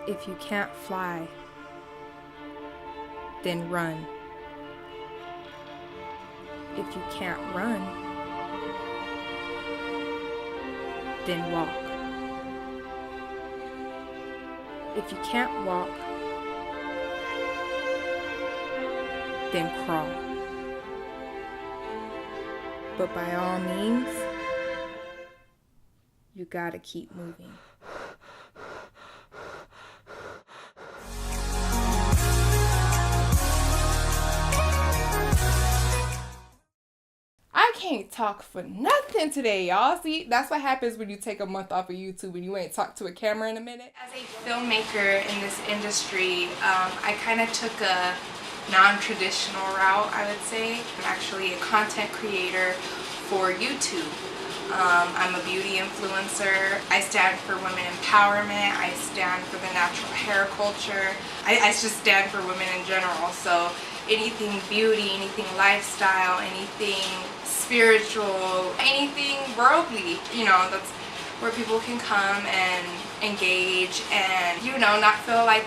If you can't fly, then run. If you can't run, then walk. If you can't walk, then crawl. But by all means, you gotta keep moving. I can't talk for nothing today, y'all. See, that's what happens when you take a month off of YouTube and you ain't talked to a camera in a minute. As a filmmaker in this industry, I kind of took a non-traditional route, I would say. I'm actually a content creator for YouTube. I'm a beauty influencer. I stand for women empowerment. I stand for the natural hair culture. I just stand for women in general. So anything beauty, anything lifestyle, anything spiritual, anything worldly, that's where people can come and engage and, not feel like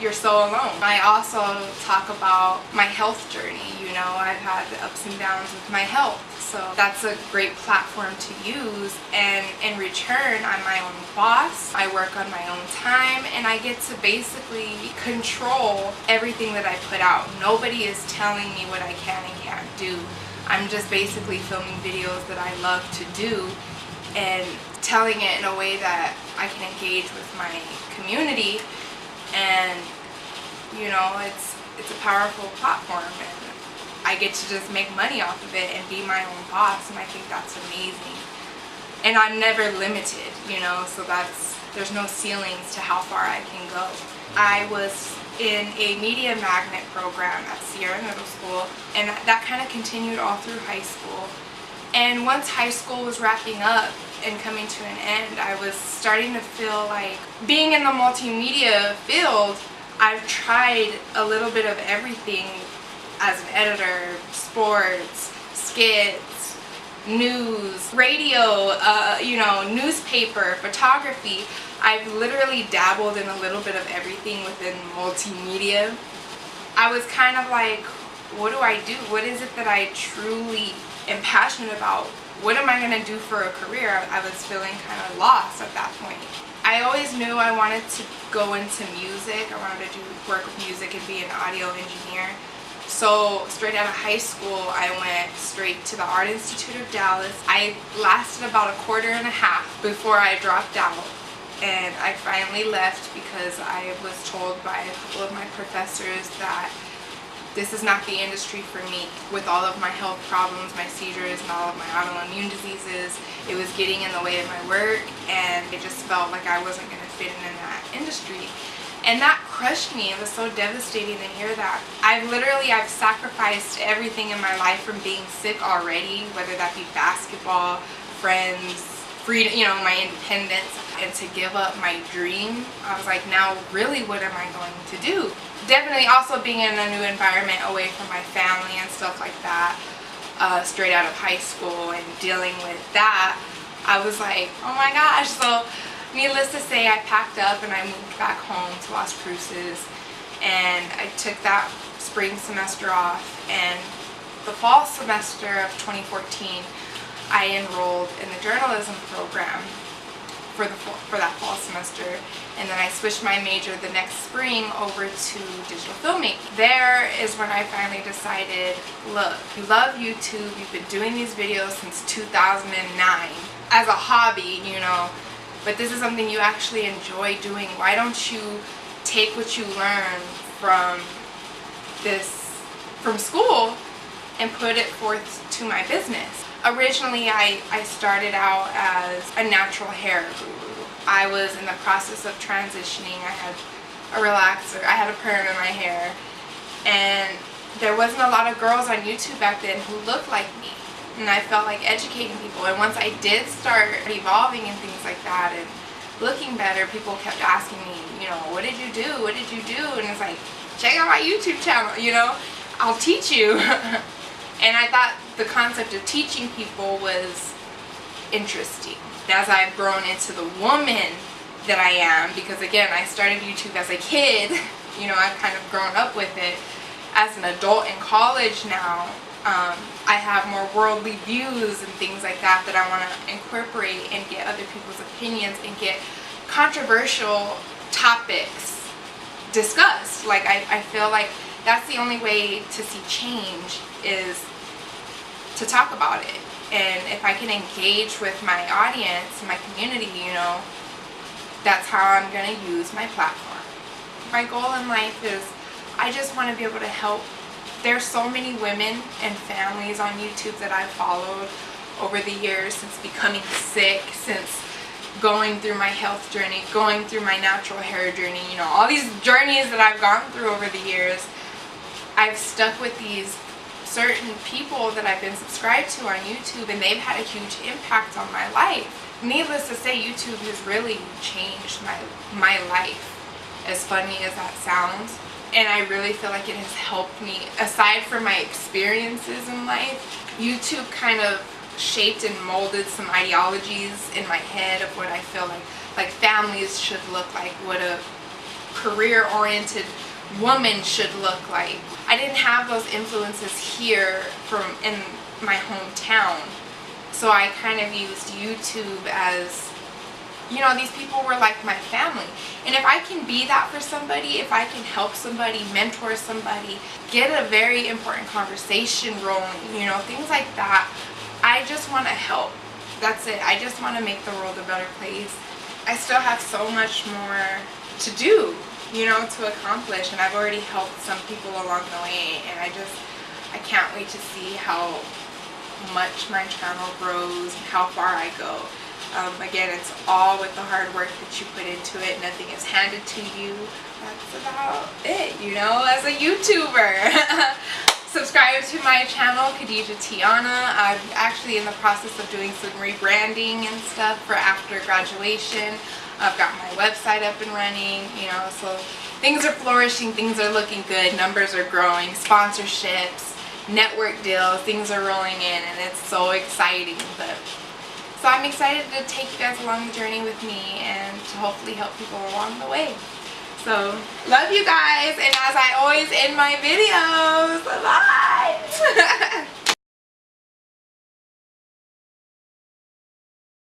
you're so alone. I also talk about my health journey. I've had ups and downs with my health. So that's a great platform to use, and in return, I'm my own boss. I work on my own time, and I get to basically control everything that I put out. Nobody is telling me what I can and can't do. I'm just basically filming videos that I love to do and telling it in a way that I can engage with my community, and it's a powerful platform, and I get to just make money off of it and be my own boss, and I think that's amazing. And I'm never limited, so there's no ceilings to how far I can go. I was in a media magnet program at Sierra Middle School, and that kind of continued all through high school. And once high school was wrapping up and coming to an end, I was starting to feel like being in the multimedia field, I've tried a little bit of everything as an editor: sports, skits, news, radio, newspaper, photography. I've literally dabbled in a little bit of everything within multimedia. I was kind of like, what do I do? What is it that I truly am passionate about? What am I going to do for a career? I was feeling kind of lost at that point. I always knew I wanted to go into music. I wanted to work with music and be an audio engineer. So straight out of high school, I went straight to the Art Institute of Dallas. I lasted about a quarter and a half before I dropped out. And I finally left because I was told by a couple of my professors that this is not the industry for me. With all of my health problems, my seizures, and all of my autoimmune diseases, it was getting in the way of my work, and it just felt like I wasn't going to fit in that industry. And that crushed me. It was so devastating to hear that. I've sacrificed everything in my life from being sick already, whether that be basketball, friends, freedom, my independence, and to give up my dream. I was like, now really what am I going to do? Definitely also being in a new environment away from my family and stuff like that, straight out of high school and dealing with that, I was like, oh my gosh. So needless to say, I packed up and I moved back home to Las Cruces, and I took that spring semester off, and the fall semester of 2014 I enrolled in the journalism program for that fall semester, and then I switched my major the next spring over to digital filmmaking. There is when I finally decided, look, you love YouTube, you've been doing these videos since 2009 as a hobby, but this is something you actually enjoy doing. Why don't you take what you learn from school and put it forth to my business? Originally, I started out as a natural hair guru. I was in the process of transitioning. I had a relaxer, I had a perm in my hair, and there wasn't a lot of girls on YouTube back then who looked like me, and I felt like educating people. And once I did start evolving and things like that and looking better, people kept asking me, what did you do? What did you do? And it's like, check out my YouTube channel, I'll teach you. And I thought the concept of teaching people was interesting. As I've grown into the woman that I am, because again, I started YouTube as a kid. You know, I've kind of grown up with it. As an adult in college now, I have more worldly views and things like that that I want to incorporate and get other people's opinions and get controversial topics discussed. Like, I feel like that's the only way to see change, is to talk about it. And if I can engage with my audience, my community, you know, that's how I'm going to use my platform. My goal in life is, I just want to be able to help. There's so many women and families on YouTube that I've followed over the years, since becoming sick, since going through my health journey, going through my natural hair journey, you know, all these journeys that I've gone through over the years. I've stuck with these certain people that I've been subscribed to on YouTube, and they've had a huge impact on my life. Needless to say, YouTube has really changed my life, as funny as that sounds. And I really feel like it has helped me, aside from my experiences in life. YouTube kind of shaped and molded some ideologies in my head of what I feel like families should look like, what a career-oriented woman should look like. I didn't have those influences here in my hometown, so I kind of used YouTube as, you know, these people were like my family. And if I can be that for somebody, if I can help somebody, mentor somebody, get a very important conversation rolling, you know, things like that, I just want to help. That's it. I just want to make the world a better place. I still have so much more to do, you know, to accomplish, and I've already helped some people along the way, and I can't wait to see how much my channel grows and how far I go. Again, it's all with the hard work that you put into it. Nothing is handed to you. That's about it, you know, as a YouTuber. Subscribe to my channel, Khadijah Tiana. I'm actually in the process of doing some rebranding and stuff for after graduation. I've got my website up and running, you know, so things are flourishing, things are looking good, numbers are growing, sponsorships, network deals, things are rolling in, and it's so exciting. So I'm excited to take you guys along the journey with me and to hopefully help people along the way. So, love you guys, and as I always end my videos, bye!